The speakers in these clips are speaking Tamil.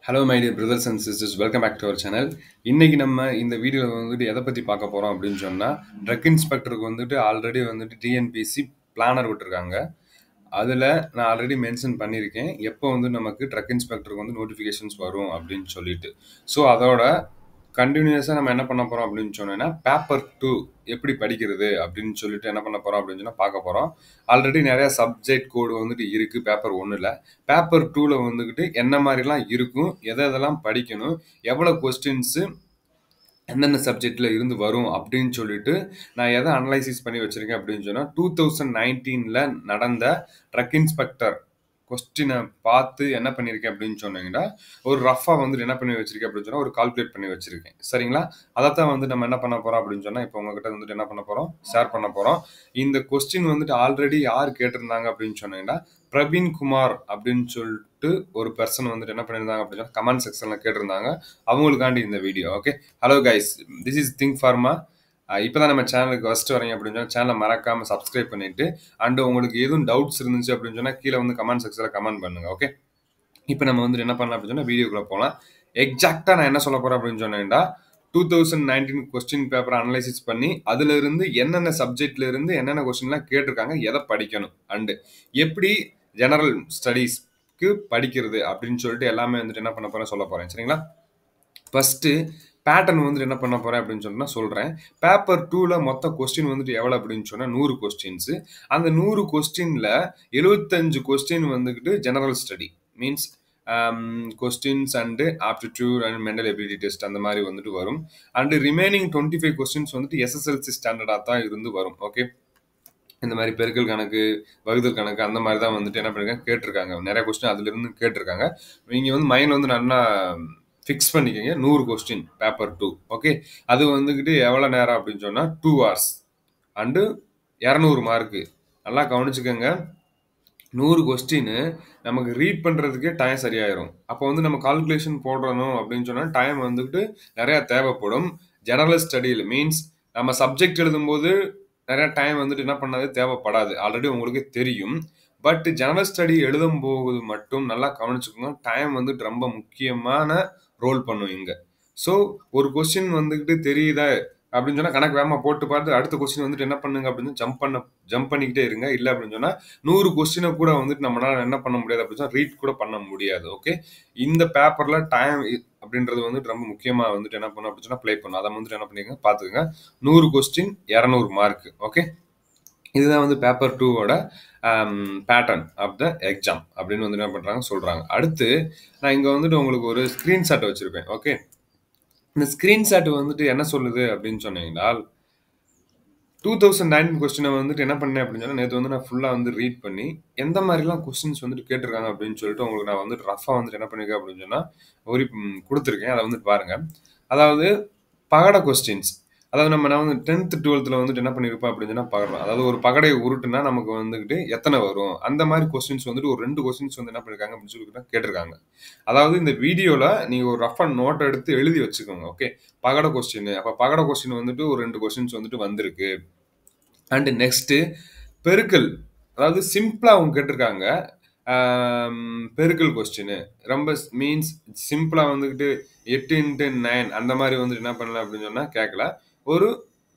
Hello my dear brothers and sisters, welcome back to our channel. இன்னைக்கு நம்ம இந்த வீடியோவில் வந்துட்டு எதை பற்றி பார்க்க போகிறோம் அப்படின்னு சொன்னால், ட்ரக் இன்ஸ்பெக்டருக்கு வந்துட்டு ஆல்ரெடி வந்துட்டு டிஎன்பிசி பிளானர் விட்டுருக்காங்க. அதில் நான் ஆல்ரெடி மென்ஷன் பண்ணியிருக்கேன் எப்போ வந்து நமக்கு ட்ரக் இன்ஸ்பெக்டருக்கு வந்து நோட்டிஃபிகேஷன்ஸ் வரும் அப்படின்னு சொல்லிட்டு. ஸோ அதோட கண்டினியூஸாக நம்ம என்ன பண்ண போகிறோம் அப்படின்னு சொன்னோன்னா, பேப்பர் 2 எப்படி படிக்கிறது அப்படின்னு சொல்லிட்டு என்ன பண்ண போகிறோம் அப்படின்னு சொன்னால் பார்க்க போகிறோம். ஆல்ரெடி நிறையா சப்ஜெக்ட் கோடு வந்துட்டு இருக்குது பேப்பர் 1ல். பேப்பர் 2ல் வந்துக்கிட்டு என்ன மாதிரிலாம் இருக்கும், எதெல்லாம் படிக்கணும், எவ்வளோ கொஸ்டின்ஸு எந்தெந்த சப்ஜெக்டில் இருந்து வரும் அப்படின்னு சொல்லிட்டு நான் எதை அனலைசிஸ் பண்ணி வச்சுருக்கேன் அப்படின்னு சொன்னால், 2019 நடந்த ட்ரக் இன்ஸ்பெக்டர் கொஸ்டினை பார்த்து என்ன பண்ணியிருக்கேன் அப்படின்னு சொன்னீங்கன்னா, ஒரு ரஃபாக வந்துட்டு என்ன பண்ணி வச்சிருக்கேன் அப்படின்னு சொன்னால் ஒரு கால்குலேட் பண்ணி வச்சிருக்கேன். சரிங்களா? அதைத்தான் வந்து நம்ம என்ன பண்ண போகிறோம் அப்படின்னு சொன்னால், இப்போ உங்ககிட்ட வந்துட்டு என்ன பண்ண போகிறோம், ஷேர் பண்ண போகிறோம். இந்த கொஸ்டின் வந்துட்டு ஆல்ரெடி யார் கேட்டிருந்தாங்க அப்படின்னு சொன்னீங்கன்னா, பிரவீன் குமார் அப்படின்னு சொல்லிட்டு ஒரு பர்சன் வந்துட்டு என்ன பண்ணியிருந்தாங்க அப்படின்னு சொன்னால் கமெண்ட் செக்ஷனில் கேட்டிருந்தாங்க. அவங்களுக்காண்டி இந்த video. Okay, hello guys, this is think pharma. இப்போ தான் நம்ம சேனலுக்கு ஃபஸ்ட்டு வரீங்க அப்படின்னு சொன்னால் சேனலை மறக்காமல் சப்ஸ்கிரைப் பண்ணிவிட்டு, அண்டு உங்களுக்கு எதுவும் டவுட்ஸ் இருந்துச்சு அப்படின்னு சொன்னால் கீழே வந்து கமெண்ட் செக்ஷனில் கமெண்ட் பண்ணுங்கள். ஓகே, இப்போ நம்ம வந்துட்டு என்ன பண்ணலாம் அப்படின்னு சொன்னால் வீடியோக்குள்ளே போகலாம். எக்ஸாக்டாக நான் என்ன சொல்ல போகிறேன் அப்படின்னு சொன்னேன்டா, 2019 கொஸ்டின் பேப்பரை அனலைசிஸ் பண்ணி அதிலிருந்து என்னென்ன சப்ஜெக்ட்ல இருந்து என்னென்ன கொஸ்டின்லாம் கேட்டிருக்காங்க, எதை படிக்கணும், அண்டு எப்படி ஜெனரல் ஸ்டடீஸ்க்கு படிக்கிறது அப்படின்னு சொல்லிட்டு எல்லாமே வந்துட்டு என்ன பண்ண போகிறேன் சொல்ல போகிறேன். சரிங்களா? ஃபஸ்ட்டு பேட்டர்ன் வந்துட்டு என்ன பண்ண போகிறேன் அப்படின்னு சொன்னால் சொல்கிறேன். பேப்பர் 2ல் மொத்த கொஸ்டின் வந்துட்டு எவ்வளோ அப்படின்னு சொன்னால் 100 கொஸ்டின்ஸு. அந்த 100 கொஸ்டினில் 75 கொஸ்டின் வந்துக்கிட்டு general study means questions and aptitude and mental ability test அந்த மாதிரி வந்துட்டு வரும். அண்டு ரிமைனிங் 25 கொஸ்டின்ஸ் வந்துட்டு எஸ்எஸ்எல்சி ஸ்டாண்டர்டாக தான் இருந்து வரும். ஓகே, இந்த மாதிரி பெருக்கல் கணக்கு, வகுதல் கணக்கு அந்த மாதிரி தான் வந்துட்டு என்ன பண்ணிருக்காங்க கேட்டிருக்காங்க. நிறைய கொஸ்டின் அதுலேருந்து கேட்டிருக்காங்க. நீங்கள் வந்து மைண்ட் வந்து நல்லா ஃபிக்ஸ் பண்ணிக்கோங்க. 100 கொஸ்டின் பேப்பர் 2. ஓகே, அது வந்துக்கிட்டு எவ்வளோ நேரம் அப்படின்னு சொன்னால் 2 hours அண்டு 200 மார்க்கு. நல்லா கவனிச்சுக்கோங்க. 100 கொஸ்டின் நமக்கு ரீட் பண்ணுறதுக்கே டைம் சரியாயிரும். அப்போ வந்து நம்ம கால்குலேஷன் போடணும் அப்படின்னு சொன்னால் டைம் வந்துக்கிட்டு நிறையா தேவைப்படும். ஜெனரல் ஸ்டடியில் மீன்ஸ் நம்ம சப்ஜெக்ட் எழுதும்போது நிறையா டைம் வந்துட்டு என்ன பண்ணாது தேவைப்படாது, ஆல்ரெடி உங்களுக்கு தெரியும். பட் ஜெனரல் ஸ்டடி எழுதும் போது மட்டும் நல்லா கவனிச்சுக்கோங்க, டைம் வந்துட்டு ரொம்ப முக்கியமான ரோல் பண்ணும் இங்கே. ஸோ ஒரு கொஸ்டின் வந்துக்கிட்டு தெரியுதா அப்படின்னு சொன்னால் கணக்கு வேகமாக போட்டு பார்த்து அடுத்த கொஸ்டின் வந்துட்டு என்ன பண்ணுங்க அப்படின்னு ஜம்ப் பண்ணிக்கிட்டே இருங்க. இல்லை அப்படின்னு சொன்னால் 100 கொஸ்டினை கூட வந்துட்டு நம்மளால என்ன பண்ண முடியாது அப்படின்னு சொன்னால் ரீட் கூட பண்ண முடியாது. ஓகே, இந்த பேப்பரில் டைம் அப்படின்றது வந்துட்டு ரொம்ப முக்கியமாக வந்துட்டு என்ன பண்ணும் அப்படின்னு சொன்னால் ப்ளே பண்ணும். அதை வந்துட்டு என்ன பண்ணிக்கங்க பார்த்துக்கங்க. 100 கொஸ்டின் 200 மார்க். ஓகே, இதுதான் வந்து பேப்பர் 2வோட பேட்டர்ன் ஆஃப் த எக்ஸாம் அப்படின்னு வந்து என்ன பண்ணுறாங்க சொல்கிறாங்க. அடுத்து நான் இங்கே வந்துட்டு உங்களுக்கு ஒரு ஸ்க்ரீன்ஷாட் வச்சுருப்பேன். ஓகே, இந்த ஸ்க்ரீன்ஷாட் வந்துட்டு என்ன சொல்லுது அப்படின்னு சொன்னீங்கன்னா, 2019 கொஸ்டினை வந்துட்டு என்ன பண்ணேன் அப்படின்னு சொன்னால் நேற்று வந்து நான் ஃபுல்லாக வந்து ரீட் பண்ணி எந்த மாதிரிலாம் கொஸ்டின்ஸ் வந்துட்டு கேட்டிருக்காங்க அப்படின்னு சொல்லிட்டு உங்களுக்கு நான் வந்துட்டு ரஃபாக வந்துட்டு என்ன பண்ணியிருக்கேன் அப்படின்னு சொன்னால் ஒரு கொடுத்துருக்கேன். அதை வந்துட்டு பாருங்கள். அதாவது பகட கொஸ்டின்ஸ், அதாவது நான் வந்து 10th 12th வந்துட்டு என்ன பண்ணியிருப்பேன் அப்படின்னு சொன்னால் பார்க்கலாம். அதாவது ஒரு பகடையை உருட்டுனா நமக்கு வந்துக்கிட்டு எத்தனை வரும், அந்த மாதிரி கொஸ்டின்ஸ் வந்துட்டு ஒரு 2 கொஸ்டின்ஸ் வந்து என்ன பண்ணியிருக்காங்க அப்படின்னு சொல்லிட்டு கேட்டிருக்காங்க. அதாவது இந்த வீடியோவில் நீங்கள் ஒரு ரஃப் அண்ட் நோட் எடுத்து எழுதி வச்சுக்கோங்க. ஓகே, பகட கொஸ்டின். அப்போ பகட கொஸ்டின் வந்துட்டு ஒரு 2 கொஸ்டின்ஸ் வந்துட்டு வந்திருக்கு. அண்டு நெக்ஸ்ட்டு பெருக்கல், அதாவது சிம்பிளாக அவங்க கேட்டிருக்காங்க. பெருக்கல் கொஸ்டின் ரொம்ப மீன்ஸ் சிம்பிளாக வந்துக்கிட்டு 8x9 அந்த மாதிரி வந்துட்டு என்ன பண்ணல அப்படின்னு சொன்னால் கேட்கல. ஒரு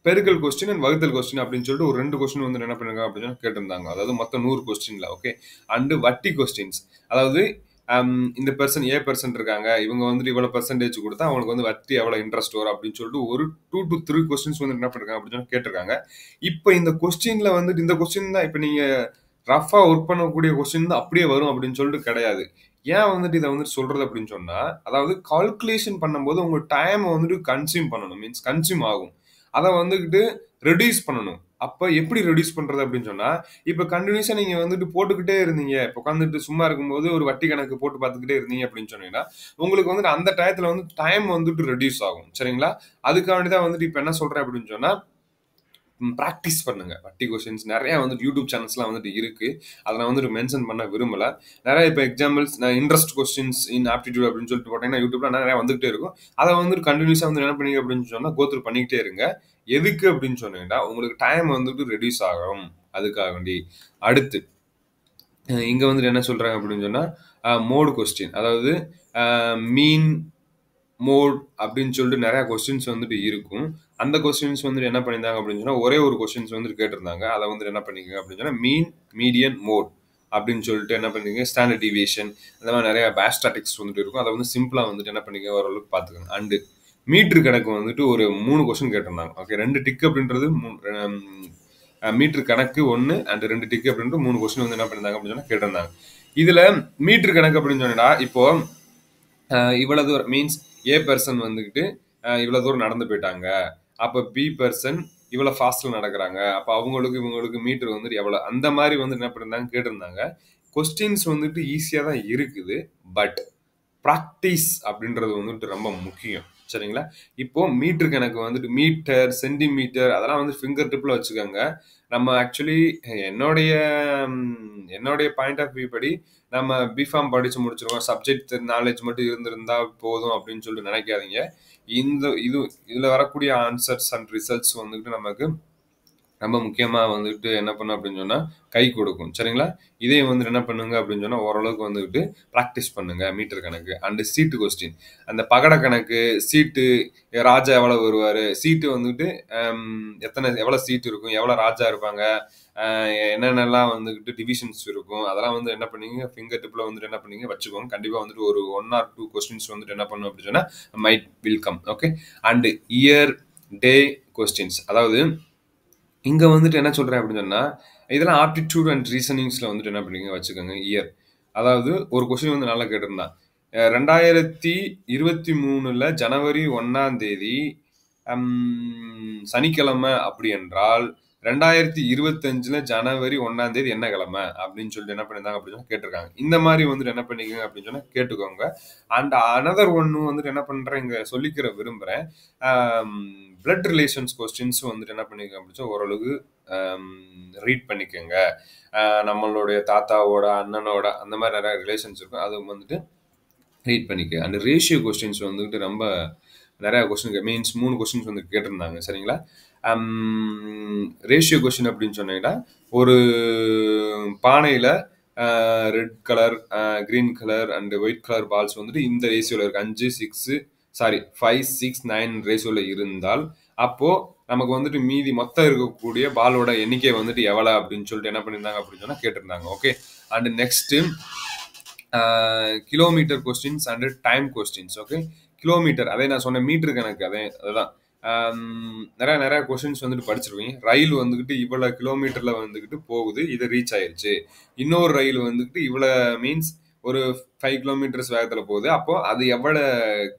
பெருக்கல் கொஸ்டின் அண்ட் வகுத்தல் கொஸ்டின் அப்படின்னு சொல்லிட்டு ஒரு 2 கொஸ்டின் வந்து என்ன பண்ணுங்க அப்படின்னு கேட்டிருந்தாங்க. அதாவது மொத்தம் 100 கொஸ்டின்ல. ஓகே, அண்டு வட்டி கொஸ்டின்ஸ், அதாவது இந்த பர்சன் ஏ பர்சன்ட் இருக்காங்க, இவங்க வந்துட்டு இவ்வளோ பர்சன்டேஜ் கொடுத்தா அவங்களுக்கு வந்து வட்டி எவ்வளோ இன்ட்ரெஸ்ட் வரும் அப்படின்னு சொல்லிட்டு ஒரு 2 to 3 கொஸ்டின்ஸ் வந்து என்ன பண்ணிருக்காங்க அப்படின்னு கேட்டிருக்காங்க. இப்போ இந்த கொஸ்டின்ல வந்துட்டு இந்த கொஸ்டின் தான் இப்போ நீங்கள் ரஃபாக ஒர்க் பண்ணக்கூடிய கொஸ்டின் தான் அப்படியே வரும் அப்படின்னு சொல்லிட்டு கிடையாது. ஏன் வந்துட்டு இதை வந்துட்டு சொல்றது அப்படின்னு சொன்னால், அதாவது கால்குலேஷன் பண்ணும்போது உங்கள் டைமை வந்துட்டு கன்சியூம் பண்ணணும், மீன்ஸ் கன்சியூம் ஆகும். அதை வந்துக்கிட்டு ரெடியூஸ் பண்ணணும். அப்போ எப்படி ரெடியூஸ் பண்ணுறது அப்படின்னு சொன்னால், இப்போ கண்டினியூஸாக நீங்கள் வந்துட்டு போட்டுக்கிட்டே இருந்தீங்க, இப்போ உட்காந்துட்டு சும்மா இருக்கும்போது ஒரு வட்டி கணக்கு போட்டு பார்த்துக்கிட்டே இருந்தீங்க அப்படின்னு சொன்னீங்கன்னா உங்களுக்கு வந்துட்டு அந்த டயத்தில் வந்து டைம் வந்துட்டு ரெடியூஸ் ஆகும். சரிங்களா? அதுக்காண்டி தான் வந்துட்டு இப்போ என்ன சொல்கிறேன் அப்படின்னு சொன்னால் ப்ராக்டிஸ் பண்ணுங்க. வட்டி கொஸ்டின்ஸ் நிறையா வந்துட்டு யூடியூப் சேனல்ஸ்லாம் வந்துட்டு இருக்குது. அதை நான் வந்துட்டு மென்ஷன் பண்ண விரும்பலை. நிறைய இப்போ எக்ஸாம்பிள்ஸ் நான் இன்ட்ரெஸ்ட் கொஸ்டின்ஸ் இன் ஆப்டிடியூட் அப்படின்னு சொல்லிட்டு போட்டீங்கன்னா யூடியூப்ல நிறையா வந்துகிட்டே இருக்கும். அதை வந்துட்டு கண்டினியூஸாக வந்து என்ன பண்ணீங்க அப்படின்னு சொன்னால் கோத்ரூ பண்ணிக்கிட்டே இருங்க. எதுக்கு அப்படின்னு சொன்னீங்கன்னா உங்களுக்கு டைம் வந்துட்டு ரெடியூஸ் ஆகும், அதுக்காக வேண்டி. அடுத்து இங்கே வந்துட்டு என்ன சொல்கிறாங்க அப்படின்னு சொன்னால் மோடு கொஸ்டின், அதாவது மீன் மோட் அப்படின்னு சொல்லிட்டு நிறைய கொஸ்டின்ஸ் வந்துட்டு இருக்கும். அந்த கொஸ்டின்ஸ் வந்துட்டு என்ன பண்ணியிருந்தாங்க அப்படின்னு சொன்னா ஒரே ஒரு கொஸ்டின்ஸ் வந்துட்டு கேட்டிருந்தாங்க. அதை வந்துட்டு என்ன பண்ணிக்கங்க அப்படின்னு சொன்னா மீன், மீடியன், மோட் அப்படின்னு சொல்லிட்டு என்ன பண்ணிக்கங்க ஸ்டாண்டர்ட் டிவியேஷன் அந்த மாதிரி நிறைய பேஸ்டாட்டிக்ஸ் வந்துட்டு இருக்கும். அதை வந்து சிம்பிளா வந்துட்டு என்ன பண்ணிக்க ஓரளவுக்கு பார்த்துக்கோங்க. அண்டு மீட்டர் கணக்கு வந்துட்டு ஒரு 3 கொஸ்டின் கேட்டிருந்தாங்க. ஓகே, 2 டிக் அப்படின்றது மீட்டர் கணக்கு 1 அண்ட் 2 டிக் அப்படின்றது 3 கொஸ்டின் வந்து என்ன பண்ணிருந்தாங்க அப்படின்னு சொன்னா கேட்டிருந்தாங்க. இதுல மீட்டர் கணக்கு அப்படின்னு சொன்னா இப்போ இவ்வளவு தூரம் மீன்ஸ் ஏ பர்சன் வந்துக்கிட்டு இவ்வளவு தூரம் நடந்து போயிட்டாங்க, அப்ப பி பர்சன் இவ்வளவு ஃபாஸ்ட்ல நடக்கிறாங்க, அப்ப அவங்களுக்கு இவங்களுக்கு மீட்டர் வந்துட்டு எவ்வளவு, அந்த மாதிரி வந்து என்ன பண்ணிருந்தாங்க கேட்டிருந்தாங்க. கொஸ்டின்ஸ் வந்துட்டு ஈஸியா தான் இருக்குது, பட் ப்ராக்டிஸ் அப்படின்றது வந்துட்டு ரொம்ப முக்கியம். சரிங்களா? இப்போ மீட்டர் கணக்கு வந்துட்டு மீட்டர், சென்டிமீட்டர் அதெல்லாம் வந்து ஃபிங்கர் டிப்ல வச்சுக்கோங்க. நம்ம ஆக்சுவலி என்னுடைய என்னுடைய பாயிண்ட் ஆஃப் வியூ படி நம்ம பிஃபார்ம் படிச்சு முடிச்சிருக்கோம், சப்ஜெக்ட் நாலேஜ் மட்டும் இருந்திருந்தா போதும் அப்படின்னு சொல்லிட்டு நினைக்காதீங்க. இதுல வரக்கூடிய ஆன்சர்ஸ் அண்ட் ரிசல்ட்ஸ் வந்துட்டு நமக்கு ரொம்ப முக்கியமா வந்துட்டு என்ன பண்ணும் அப்படின்னு சொன்னா கை கொடுக்கும். சரிங்களா? இதே வந்துட்டு என்ன பண்ணுங்க அப்படின்னு சொன்னா ஓரளவுக்கு வந்துட்டு ப்ராக்டிஸ் பண்ணுங்க மீட்டர் கணக்கு அண்ட் சீட்டு கொஸ்டின். அந்த பகட கணக்கு, சீட்டு, ராஜா எவ்வளவு வருவாரு, சீட்டு வந்துட்டு எவ்வளவு சீட் இருக்கும், எவ்வளவு ராஜா இருப்பாங்க, என்னென்னலாம் வந்துட்டு டிவிஷன்ஸ் இருக்கும், அதெல்லாம் வந்து என்ன பண்ணீங்க ஃபிங்கர் டிப்ல வந்துட்டு என்ன பண்ணீங்க வச்சுக்கோங்க. கண்டிப்பா வந்துட்டு ஒரு 1 or 2 கொஸ்டின்ஸ் வந்துட்டு என்ன பண்ணும் அப்படின்னு சொன்னா might will come. Okay, and year, day questions. அதாவது இங்க வந்துட்டு என்ன சொல்றேன் அப்படின்னு சொன்னா இதெல்லாம் ஆப்டிடியூட் அண்ட் ரீசனிங்ஸ்ல வந்துட்டு என்ன பண்ணீங்க வச்சுக்கோங்க. இயர், அதாவது ஒரு கொஸ்டின் வந்து நல்லா கேட்டிருந்தான். 2023 ஜனவரி 1ஆம் தேதி சனிக்கிழமை அப்படி என்றால் 2025 ஜனவரி 1ஆம் தேதி என்ன கிழமை அப்படின்னு சொல்லிட்டு என்ன பண்ணிருந்தாங்க அப்படின்னு கேட்டிருக்காங்க. இந்த மாதிரி வந்துட்டு என்ன பண்ணிக்கோங்க அப்படின்னு சொன்னா கேட்டுக்கோங்க. அண்ட் அனதர் ஒன்னு வந்துட்டு என்ன பண்றேன் இங்க சொல்லிக்கிற விரும்புறேன். பிளட் ரிலேஷன்ஸ் கொஸ்டின்ஸ் வந்துட்டு என்ன பண்ணிக்கோங்க அப்படின்னு ஓரளவுக்கு ரீட் பண்ணிக்கோங்க. நம்மளுடைய தாத்தாவோட அண்ணனோட அந்த மாதிரி நிறைய ரிலேஷன்ஸ் இருக்கும், அது வந்துட்டு ரீட் பண்ணிக்க. அண்ட் ரேஷியோ கொஸ்டின்ஸ் வந்துட்டு ரொம்ப நிறைய கொஸ்டின் மீன்ஸ் 3 கொஸ்டின்ஸ் வந்து கேட்டிருந்தாங்க. சரிங்களா? ரேஷியோ கொஸ்டின் அப்படின்னு சொன்னீங்கன்னா ஒரு பானையில red colour, green colour and white colour balls வந்துட்டு இந்த ரேஷியோல இருக்கு. 5, 6, 9 ரேஷியோல இருந்தால் அப்போ நமக்கு வந்துட்டு மீதி மொத்தம் இருக்கக்கூடிய பாலோட எண்ணிக்கை வந்துட்டு எவ்வளவு அப்படின்னு சொல்லிட்டு என்ன பண்ணியிருந்தாங்க அப்படின்னு சொன்னா கேட்டிருந்தாங்க. Okay, and next kilometre questions and time questions. Okay, kilometre அதே நான் சொன்ன மீட்டர் கணக்கு அதுதான். நிறைய நிறைய கொஸ்டின்ஸ் வந்துட்டு படிச்சிருப்பீங்க. ரயில் வந்துக்கிட்டு இவ்வளவு கிலோமீட்டர்ல வந்துக்கிட்டு போகுது, இது ரீச் ஆயிருச்சு. இன்னொரு ரயில் வந்துக்கிட்டு இவ்வளவு மீன்ஸ் ஒரு 5 கிலோமீட்டர்ஸ் வேகத்துல போகுது, அப்போ அது எவ்வளவு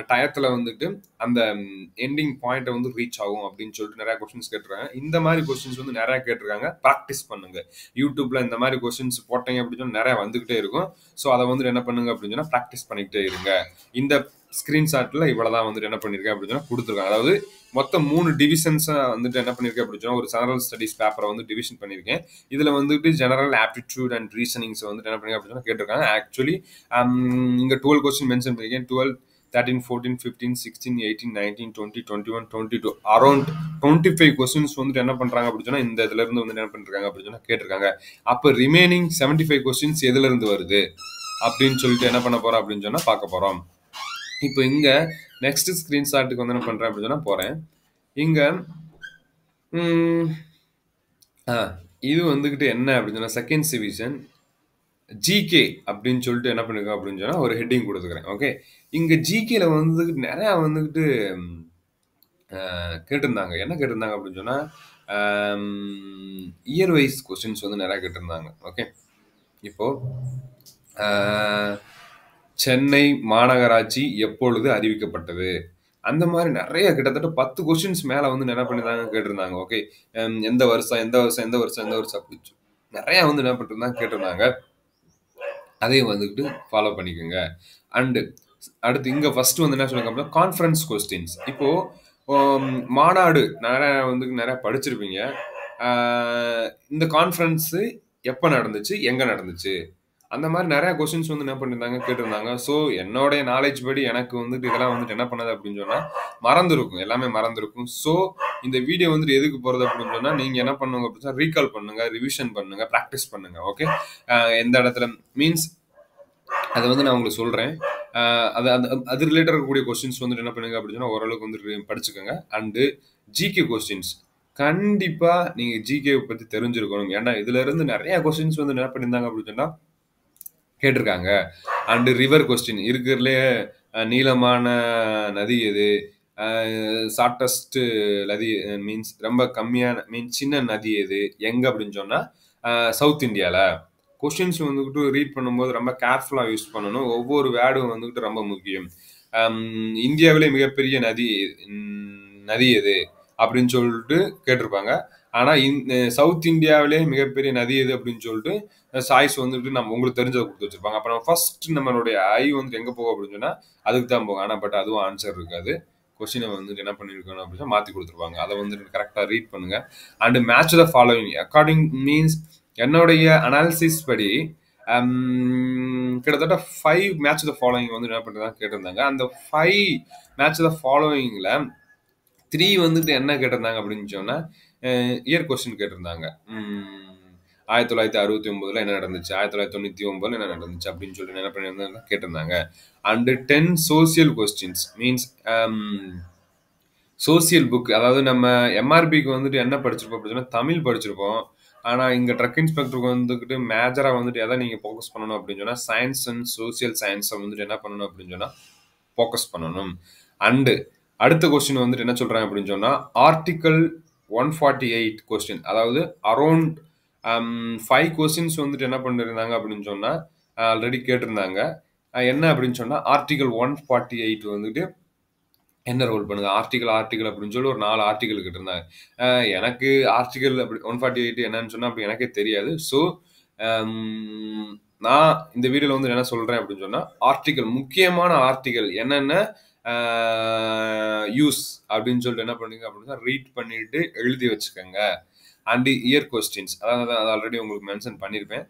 டயத்துல வந்துட்டு அந்த எண்டிங் பாயிண்ட் வந்து ரீச் ஆகும் அப்படின்னு சொல்லிட்டு நிறைய கொஸ்டின்ஸ் கேட்டிருக்காங்க. இந்த மாதிரி கொஸ்டின்ஸ் வந்து நிறைய கேட்டிருக்காங்க. ப்ராக்டிஸ் பண்ணுங்க. யூடியூப்ல இந்த மாதிரி கொஸ்டின்ஸ் போட்டீங்க அப்படின்னு சொன்னா நிறைய வந்துகிட்டே இருக்கும். ஸோ அதை வந்துட்டு என்ன பண்ணுங்க அப்படின்னு சொன்னா ப்ராக்டிஸ் பண்ணிக்கிட்டே இருங்க. இந்த ஸ்கிரீன்ஷாட்ல இவ்வளவுதான் வந்துட்டு என்ன பண்ணிருக்கேன் அப்படின்னு சொன்னா கொடுத்துருக்காங்க. அதாவது மொத்தம் 3 டிவிஷன்ஸ் வந்துட்டு என்ன பண்ணிருக்கேன் அப்படின்னு சொன்னா ஒரு ஜெனரல் ஸ்டடிஸ் பேப்பரை வந்து டிவிஷன் பண்ணிருக்கேன். இதுல வந்துட்டு ஜெனரல் ஆப்டிடியூட் அண்ட் ரீசனிங்ஸ் வந்துட்டு என்ன பண்ணிருக்கேன் அப்படின்னு சொன்னா கேட்டிருக்காங்க. ஆக்சுவலி இங்க 12 கொஸ்டின் மென்ஷன் பண்ணிருக்கேன். 12, 13, 14, 15, 16, 18, 19, 20, 21, 22 அரௌண்ட் 25 கொஸ்டின்ஸ் வந்துட்டு என்ன பண்றாங்க அப்படின்னு சொன்னா இந்த இதுல இருந்து வந்து என்ன பண்ணிருக்காங்க அப்படின்னு சொன்னா கேட்டிருக்காங்க. அப்ப ரிமைனிங் 75 கொஸ்டின்ஸ் எதுல இருந்து வருது அப்படின்னு சொல்லிட்டு என்ன பண்ண போறோம் அப்படின்னு சொன்னா பார்க்க போறோம். இப்போ இங்க நெக்ஸ்ட் ஸ்கிரீன்ஷாட்டுக்கு வந்து என்ன பண்றேன் அப்படின்னு சொன்னா போறேன். இங்க இது வந்துகிட்டு என்ன அப்படின்னு சொன்னா செகண்ட் டிவிஷன் ஜிகே அப்படின்னு சொல்லிட்டு என்ன பண்ணிருக்கோம் அப்படின்னு சொன்னா ஒரு ஹெட்டிங் கொடுத்துக்கிறேன். ஓகே, இங்க ஜிகேல வந்து நிறைய வந்துகிட்டு கேட்டிருந்தாங்க. என்ன கேட்டிருந்தாங்க அப்படின்னு சொன்னா இயர் வைஸ் கொஸ்டின்ஸ் வந்து நிறைய கேட்டிருந்தாங்க. ஓகே, இப்போ சென்னை மாநகராட்சி எப்பொழுது அறிவிக்கப்பட்டது, அந்த மாதிரி நிறைய கிட்டத்தட்ட 10 கொஸ்டின்ஸ் மேல வந்து என்ன பண்ணிருந்தாங்க கேட்டிருந்தாங்க. ஓகே, எந்த வருஷம் அப்படி நிறைய வந்து என்ன பண்ணிருந்தாங்க கேட்டிருந்தாங்க. அதையும் வந்துட்டு ஃபாலோ பண்ணிக்கோங்க. அண்டு அடுத்து இங்க ஃபர்ஸ்ட் வந்து என்ன சொல்லுங்க கான்ஃபரன்ஸ் கொஸ்டின்ஸ். இப்போ மாநாடு நிறைய படிச்சிருப்பீங்க. இந்த கான்ஃபரன்ஸ் எப்ப நடந்துச்சு, எங்க நடந்துச்சு, அந்த மாதிரி நிறைய கொஸ்டின்ஸ் வந்து என்ன பண்ணிருந்தாங்க கேட்டிருந்தாங்க. ஸோ என்னோடைய நாலேஜ் படி எனக்கு வந்துட்டு இதெல்லாம் வந்துட்டு என்ன பண்ணது அப்படின்னு சொன்னா மறந்துருக்கும், எல்லாமே மறந்துருக்கும். ஸோ இந்த வீடியோ வந்துட்டு எதுக்கு போறது அப்படின்னு சொன்னா நீங்க என்ன பண்ணுங்க அப்படின்னு சொன்னா ரீகால் பண்ணுங்க, ரிவிஷன் பண்ணுங்க, ப்ராக்டிஸ் பண்ணுங்க. ஓகே, எந்த இடத்துல மீன்ஸ் அதை வந்து நான் உங்களுக்கு சொல்கிறேன். அது அது அது ரிலேட்டட் இருக்கக்கூடிய கொஸ்டின்ஸ் வந்துட்டு என்ன பண்ணுங்க அப்படின்னு சொன்னால் ஓரளவுக்கு வந்துட்டு படிச்சுக்கோங்க. அண்டு ஜிகே கொஸ்டின்ஸ் கண்டிப்பாக நீங்கள் ஜிகே பற்றி தெரிஞ்சிருக்கணும். ஏன்னா இதுல இருந்து நிறைய கொஸ்டின்ஸ் வந்து என்ன பண்ணியிருந்தாங்க அப்படின்னு சொன்னால் கேட்டிருக்காங்க. அண்டு ரிவர் கொஸ்டின் இருக்கிறதுலே நீளமான நதி எது, ஷார்ட்டஸ்ட் நதி மீன்ஸ் ரொம்ப கம்மியான மீன்ஸ் சின்ன நதி எது எங்கே அப்படின்னு சொன்னால் சவுத் இந்தியாவில். கொஸ்டின்ஸ் வந்துக்கிட்டு ரீட் பண்ணும்போது ரொம்ப கேர்ஃபுல்லாக யூஸ் பண்ணணும். ஒவ்வொரு வேர்டும் வந்துக்கிட்டு ரொம்ப முக்கியம். இந்தியாவிலே மிகப்பெரிய நதி எது அப்படின்னு சொல்லிட்டு கேட்டிருப்பாங்க. ஆனால் சவுத் இந்தியாவிலே மிகப்பெரிய நதி எது அப்படின்னு சொல்லிட்டு சாய்ஸ் வந்துட்டு நம்ம உங்களுக்கு தெரிஞ்சதை கொடுத்து வச்சிருப்பாங்க. அப்புறம் ஃபர்ஸ்ட் நம்மளுடைய ஐ வந்துட்டு எங்கே போகும் அப்படின்னு சொன்னால் அதுக்கு தான் போகும். ஆனால் பட் அதுவும் ஆன்சர் இருக்காது. கொஸ்டினை வந்துட்டு என்ன பண்ணியிருக்கணும் அப்படின்னா மாற்றி கொடுத்துருப்பாங்க. அதை வந்துட்டு கரெக்டாக ரீட் பண்ணுங்க. And match the following according means என்னுடைய அனாலிசிஸ் படி கிட்டத்தட்ட 5 மேட்ச் த ஃபாலோவிங் வந்து என்ன பண்ணுறதா கேட்டிருந்தாங்க. அந்த 5 மேட்ச் த ஃபாலோவிங்கில் 3 வந்துட்டு என்ன கேட்டிருந்தாங்க அப்படின்னு சொன்னால் இயர் கொஸ்டின் கேட்டிருந்தாங்க. 1969 என்ன நடந்துச்சு, 1999 என்ன நடந்துச்சு அப்படின்னு சொல்லிட்டு என்ன பண்ணியிருந்தாங்க கேட்டிருந்தாங்க. And 10 social questions means social book. அதாவது நம்ம எம்ஆர்பிக்கு வந்துட்டு என்ன படிச்சிருப்போம் அப்படின்னு சொன்னால் தமிழ் படிச்சிருப்போம். ஆனால் இங்கே ட்ரக் இன்ஸ்பெக்டருக்கு வந்துக்கிட்டு மேஜராக வந்துட்டு எதை நீங்கள் ஃபோக்கஸ் பண்ணணும் அப்படின்னு சொன்னால் சயின்ஸ் அண்ட் சோசியல் சயின்ஸை வந்துட்டு என்ன பண்ணணும் அப்படின்னு சொன்னால் ஃபோக்கஸ் பண்ணணும். அண்டு அடுத்த கொஸ்டின் வந்துட்டு என்ன சொல்கிறாங்க அப்படின்னு சொன்னால் ஆர்டிக்கல் 148 கொஸ்டின், அதாவது அரௌண்ட் 5 கொஸ்டின்ஸ் வந்துட்டு என்ன பண்ணியிருந்தாங்க அப்படின்னு சொன்னால் ஆல்ரெடி கேட்டிருந்தாங்க. என்ன அப்படின்னு சொன்னால் ஆர்டிக்கல் 148 வந்துட்டு என்ன ரோல் பண்ணுங்க ஆர்டிகல் அப்படின்னு சொல்லி ஒரு 4 ஆர்டிகல் கிட்ட இருந்தாங்க. எனக்கு ஆர்டிகல் அப்படி 148 என்னன்னு சொன்னால் அப்படி எனக்கே தெரியாது. ஸோ நான் இந்த வீடியோவில் வந்து என்ன சொல்கிறேன் அப்படின்னு சொன்னால் ஆர்டிகல் முக்கியமான ஆர்டிகல் என்னென்ன யூஸ் அப்படின்னு சொல்லிட்டு என்ன பண்ணுங்க அப்படின்னா ரீட் பண்ணிட்டு எழுதி வச்சுக்கோங்க. அண்ட் இயர் கொஸ்டின்ஸ் அதாவது அது ஆல்ரெடி உங்களுக்கு மென்ஷன் பண்ணியிருப்பேன்.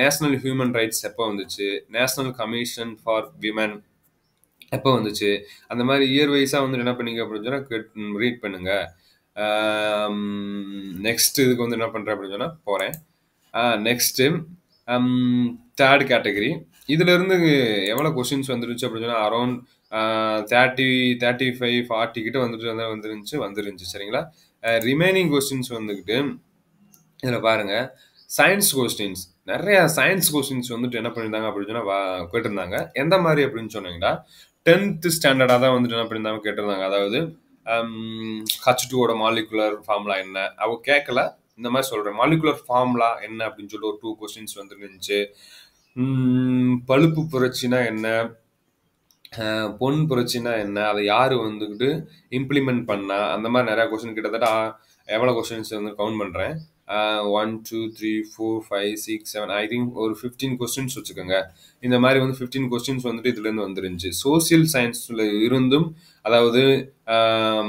நேஷனல் ஹியூமன் ரைட்ஸ் எப்போ வந்துச்சு, நேஷனல் கமிஷன் ஃபார் விமன் எப்போ வந்துச்சு, அந்த மாதிரி இயர் வைஸாக வந்து என்ன பண்ணீங்க அப்படின்னு சொன்னால் ரீட் பண்ணுங்க. நெக்ஸ்ட் இதுக்கு வந்து என்ன பண்ணுறேன் அப்படின்னு சொன்னால் போகிறேன். Next third category. இதுலேருந்து எவ்வளோ கொஸ்டின்ஸ் வந்துருச்சு அப்படின்னு சொன்னால் அரௌண்ட் 35 40 கிட்ட வந்துருந்துச்சு சரிங்களா. ரிமைனிங் கொஸ்டின்ஸ் வந்துக்கிட்டு இதில் பாருங்கள் சயின்ஸ் கொஸ்டின்ஸ் நிறைய சயின்ஸ் கொஸ்டின்ஸ் வந்துட்டு என்ன பண்ணியிருந்தாங்க அப்படின்னு சொன்னால் கேட்டிருந்தாங்க. எந்த மாதிரி அப்படின்னு சொன்னீங்கன்னா 10th ஸ்டாண்டர்டாக தான் வந்துட்டு என்ன பண்ணியிருந்தாங்க கேட்டிருந்தாங்க. அதாவது H2ஓட மாலிகுலர் ஃபார்முலா என்ன அவங்க கேட்கல, இந்த மாதிரி சொல்கிறேன். மாலிகுலர் ஃபார்முலா என்ன அப்படின்னு சொல்லிட்டு ஒரு 2 கொஸ்டின்ஸ் வந்துருந்துச்சு. பழுப்பு புரட்சினா என்ன, பொன் புரட்சினா என்ன, அதை யார் வந்துக்கிட்டு இம்ப்ளிமெண்ட் பண்ணா, அந்த மாதிரி நிறையா கொஸ்டின் கிட்டத்தட்ட எவ்வளோ கொஸ்டின்ஸ் வந்து கவுண்ட் பண்ணுறேன். 1 2 3 4 5 6 7 ஐ திங்க் ஒரு 15 கொஸ்டின்ஸ் வச்சுக்கோங்க. இந்த மாதிரி வந்து 15 கொஸ்டின்ஸ் வந்துட்டு இதுலேருந்து வந்துருந்துச்சு. சோசியல் சயின்ஸில் இருந்தும் அதாவது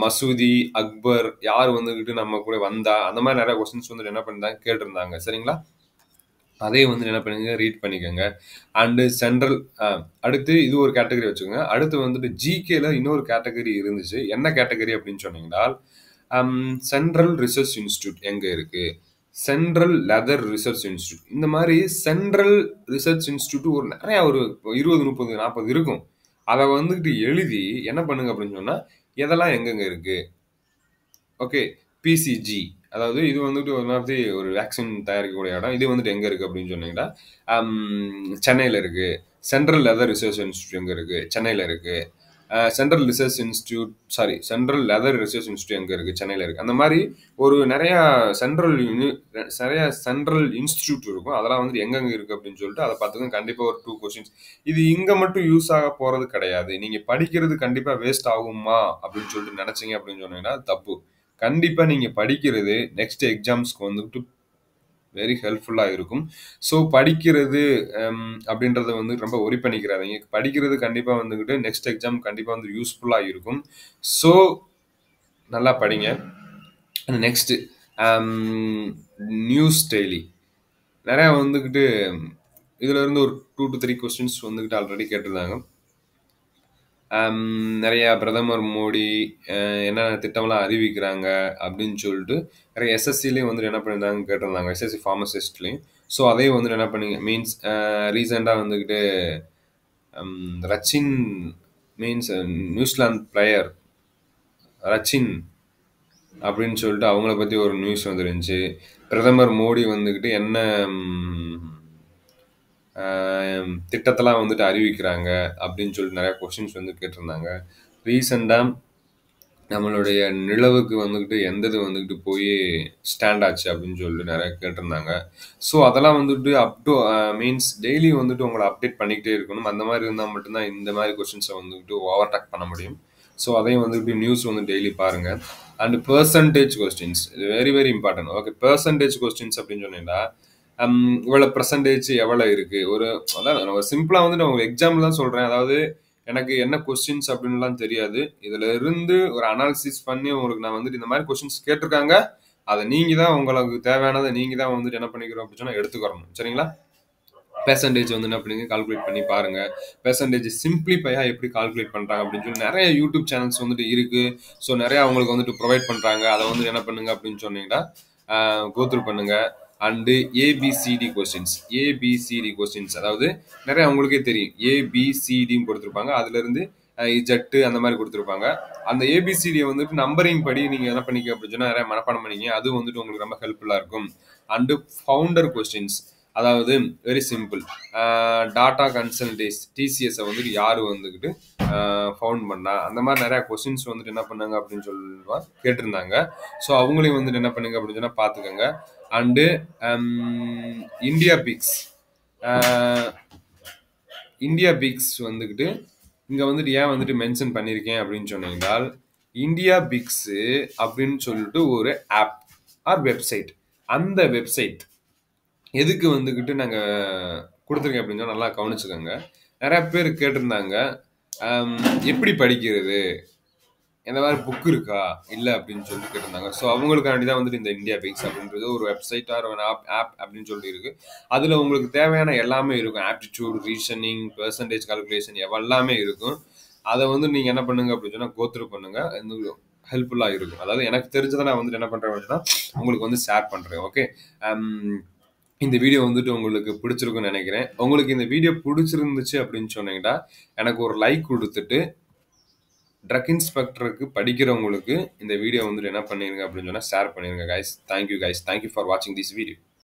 மசூதி அக்பர் யார் வந்துக்கிட்டு நம்ம கூட வந்தா அந்த மாதிரி நிறைய கொஸ்டின்ஸ் வந்துட்டு என்ன பண்ணிருந்தாங்க கேட்டிருந்தாங்க சரிங்களா. அதே வந்து என்ன பண்ணுங்க ரீட் பண்ணிக்கோங்க. அண்டு சென்ட்ரல் அடுத்து இது ஒரு கேட்டகரி வச்சுக்கோங்க. அடுத்து வந்துட்டு ஜிகேல இன்னொரு கேட்டகரி இருந்துச்சு. என்ன கேட்டகரி அப்படின்னு சொன்னீங்கன்னா சென்ட்ரல் ரிசர்ச் இன்ஸ்டியூட் எங்கே இருக்குது, சென்ட்ரல் லெதர் ரிசர்ச் இன்ஸ்டியூட், இந்த மாதிரி சென்ட்ரல் ரிசர்ச் இன்ஸ்டியூட் ஒரு நிறையா ஒரு 20 30 40 இருக்கும். அதை வந்துட்டு எழுதி என்ன பண்ணுங்க அப்படின்னு சொன்னால் எதெல்லாம் எங்கெங்கே இருக்குது. ஓகே, பிசிஜி அதாவது இது வந்துட்டு ஒரு மாதிரி ஒரு வேக்சின் தயாரிக்கக்கூடிய இடம். இது வந்துட்டு எங்கே இருக்குது அப்படின்னு சொன்னீங்கன்னா சென்னையில் இருக்குது. சென்ட்ரல் லெதர் ரிசர்ச் இன்ஸ்டியூட் எங்கே இருக்குது, சென்னையில் இருக்குது. சென்ட்ரல் லெதர் ரிசர்ச் இன்ஸ்டியூட் எங்கே இருக்குது, சென்னையில் இருக்குது. அந்த மாதிரி ஒரு நிறையா சென்ட்ரல் இன்ஸ்டியூட் இருக்கும். அதெல்லாம் வந்து எங்கெங்கே இருக்குது அப்படின்னு சொல்லிட்டு அதை பார்த்துங்க. கண்டிப்பாக ஒரு 2 கொஸ்டின்ஸ். இது இங்கே மட்டும் யூஸ் ஆக போகிறது கிடையாது. நீங்கள் படிக்கிறது கண்டிப்பாக வேஸ்ட் ஆகுமா அப்படின்னு சொல்லிட்டு நினச்சிங்க அப்படின்னு சொன்னீங்கன்னா தப்பு. கண்டிப்பாக நீங்கள் படிக்கிறது நெக்ஸ்ட் எக்ஸாம்ஸ்க்கு வந்துட்டு வெரி ஹெல்ப்ஃபுல்லாக இருக்கும். ஸோ படிக்கிறது அப்படின்றத வந்து ரொம்ப ஒரி பண்ணிக்கிறாதீங்க. படிக்கிறது கண்டிப்பாக வந்துக்கிட்டு நெக்ஸ்ட் எக்ஸாம் கண்டிப்பாக வந்து யூஸ்ஃபுல்லாக இருக்கும். ஸோ நல்லா படிங்க. நெக்ஸ்ட்டு நியூஸ் டெய்லி நிறையா வந்துக்கிட்டு இதில் இருந்து ஒரு 2 to 3 கொஸ்டின்ஸ் வந்துக்கிட்டு ஆல்ரெடி கேட்டிருந்தாங்க. நிறையா பிரதமர் மோடி என்னென்ன திட்டம்லாம் அறிவிக்கிறாங்க அப்படின்னு சொல்லிட்டு நிறைய எஸ்எஸ்சிலையும் வந்துட்டு என்ன பண்ணியிருந்தாங்க கேட்டிருந்தாங்க. எஸ்எஸ்சி ஃபார்மசிஸ்ட்லேயும் ஸோ அதையும் வந்துட்டு என்ன பண்ணீங்க மீன்ஸ் ரீசெண்டாக வந்துக்கிட்டு Rachin means New Zealand player Rachin அப்படின்னு சொல்லிட்டு அவங்கள பற்றி ஒரு நியூஸ் வந்துருந்துச்சு. பிரதமர் மோடி வந்துக்கிட்டு என்ன திட்டத்தெல்லாம் வந்துட்டு அறிவிக்கிறாங்க அப்படின்னு சொல்லிட்டு நிறைய கொஸ்டின்ஸ் வந்து கேட்டிருந்தாங்க. ரீசெண்டாக நம்மளுடைய நிலவுக்கு வந்துக்கிட்டு எந்தது வந்துக்கிட்டு போய் ஸ்டாண்ட் ஆச்சு அப்படின்னு சொல்லிட்டு நிறைய கேட்டிருந்தாங்க. ஸோ அதெல்லாம் வந்துட்டு அப் டு மீன்ஸ் டெய்லி வந்துட்டு உங்களை அப்டேட் பண்ணிக்கிட்டே இருக்கணும். அந்த மாதிரி இருந்தால் மட்டும்தான் இந்த மாதிரி கொஸ்டின்ஸை வந்துக்கிட்டு ஓவர்டேக் பண்ண முடியும். ஸோ அதையும் வந்துட்டு நியூஸ் வந்து டெய்லி பாருங்கள். அண்ட் பெர்சன்டேஜ் கொஸ்டின்ஸ் இது very very important. Okay, percentage questions அப்படின்னு சொன்னீங்கன்னா இவ்வளோ பெர்சன்டேஜ் எவ்வளோ இருக்குது ஒரு அதான் நான் சிம்பிளாக வந்துட்டு உங்களுக்கு எக்ஸாம்பிள் தான் சொல்கிறேன். அதாவது எனக்கு என்ன கொஸ்டின்ஸ் அப்படின்லாம் தெரியாது. இதுல இருந்து ஒரு அனாலிசிஸ் பண்ணி உங்களுக்கு நான் வந்துட்டு இந்த மாதிரி கொஸ்டின்ஸ் கேட்டிருக்காங்க, அதை நீங்க தான் உங்களுக்கு தேவையானதை நீங்க தான் வந்துட்டு என்ன பண்ணிக்கிறோம் அப்படின்னு சொன்னா எடுத்துக்கிறணும். சரிங்களா? பெர்சன்டேஜ் வந்து என்ன பண்ணுங்க கால்குலேட் பண்ணி பாருங்க. பெர்சன்டேஜ் சிம்பிளிஃபையா எப்படி கால்குலேட் பண்றாங்க அப்படின்னு சொல்லி நிறைய யூடியூப் சேனல்ஸ் வந்துட்டு இருக்கு. ஸோ நிறைய அவங்களுக்கு வந்துட்டு ப்ரொவைட் பண்றாங்க. அதை வந்து என்ன பண்ணுங்க அப்படின்னு சொன்னீங்கன்னா கோத்ரூ பண்ணுங்க. அண்டு ஏபிசிடி கொஸ்டின்ஸ் அதாவது நிறைய உங்களுக்கே தெரியும் ஏபிசிடின்னு கொடுத்துருப்பாங்க. அதுல இருந்து இஜெட்டு அந்த மாதிரி கொடுத்துருப்பாங்க. அந்த ஏபிசிடியை வந்துட்டு நம்பரிங் படி நீங்க என்ன பண்ணிக்க அப்படின்னு சொன்னா நிறைய மனப்பாடம் பண்ணிங்க. அது வந்துட்டு உங்களுக்கு ரொம்ப ஹெல்ப்ஃபுல்லா இருக்கும். அண்டு ஃபவுண்டர் கொஸ்டின்ஸ் அதாவது வெரி சிம்பிள் டாட்டா கன்சல்டேஸ் டிசிஎஸ் வந்துட்டு யாரு வந்துக்கிட்டு ஃபவுண்ட் பண்ணா அந்த மாதிரி நிறைய கொஸ்டின்ஸ் வந்துட்டு என்ன பண்ணாங்க அப்படின்னு சொல்லுவா கேட்டிருந்தாங்க. ஸோ அவங்களையும் வந்துட்டு என்ன பண்ணுங்க அப்படின்னு சொன்னா பார்த்துக்கோங்க. அண்டு இந்தியா பிக்ஸ் வந்துக்கிட்டு இங்கே வந்துட்டு ஏன் வந்துட்டு மென்ஷன் பண்ணியிருக்கேன் அப்படின்னு சொன்னீங்கன்னா இந்தியா பிக்ஸு அப்படின்னு சொல்லிட்டு ஒரு ஆப் ஆர் வெப்சைட். அந்த வெப்சைட் எதுக்கு வந்துக்கிட்டு நாங்கள் கொடுத்துருக்கேன் அப்படின்னு சொன்னால் நல்லா கவனிச்சுக்கோங்க. நிறைய பேர் கேட்டிருந்தாங்க எப்படி படிக்கிறது, இந்த மாதிரி புக் இருக்கா இல்லை அப்படின்னு சொல்லிட்டு கேட்டிருந்தாங்க. ஸோ அவங்களுக்காண்டி தான் வந்துட்டு இந்த இந்தியா பிக்ஸ் அப்படின்றது ஒரு வெப்சைட் ஆர் ஒரு ஆப் அப்படின்னு சொல்லிட்டு இருக்கு. அதில் உங்களுக்கு தேவையான எல்லாமே இருக்கும். ஆப்டிடியூட், ரீசனிங், பெர்சன்டேஜ் கால்குலேஷன் எல்லாமே இருக்கும். அதை வந்து நீங்கள் என்ன பண்ணுங்க அப்படின்னு சொன்னால் கோத்ரூ பண்ணுங்க. ஹெல்ப்ஃபுல்லாக இருக்கும். அதாவது எனக்கு தெரிஞ்சதை நான் வந்துட்டு என்ன பண்ணுறேன் அப்படின்னா உங்களுக்கு வந்து ஷேர் பண்ணுறேன். ஓகே, இந்த வீடியோ வந்துட்டு உங்களுக்கு பிடிச்சிருக்குன்னு நினைக்கிறேன். உங்களுக்கு இந்த வீடியோ பிடிச்சிருந்துச்சு அப்படின்னு சொன்னீங்கன்னா எனக்கு ஒரு லைக் கொடுத்துட்டு ட்ரக் இன்ஸ்பெக்டருக்கு படிக்கிறவங்களுக்கு இந்த வீடியோ வந்துட்டு என்ன பண்ணிருங்க அப்படின்னு சொன்னா ஷேர் பண்ணிருங்க guys. Thank you guys. Thank you for வாட்சிங் திஸ் வீடியோ.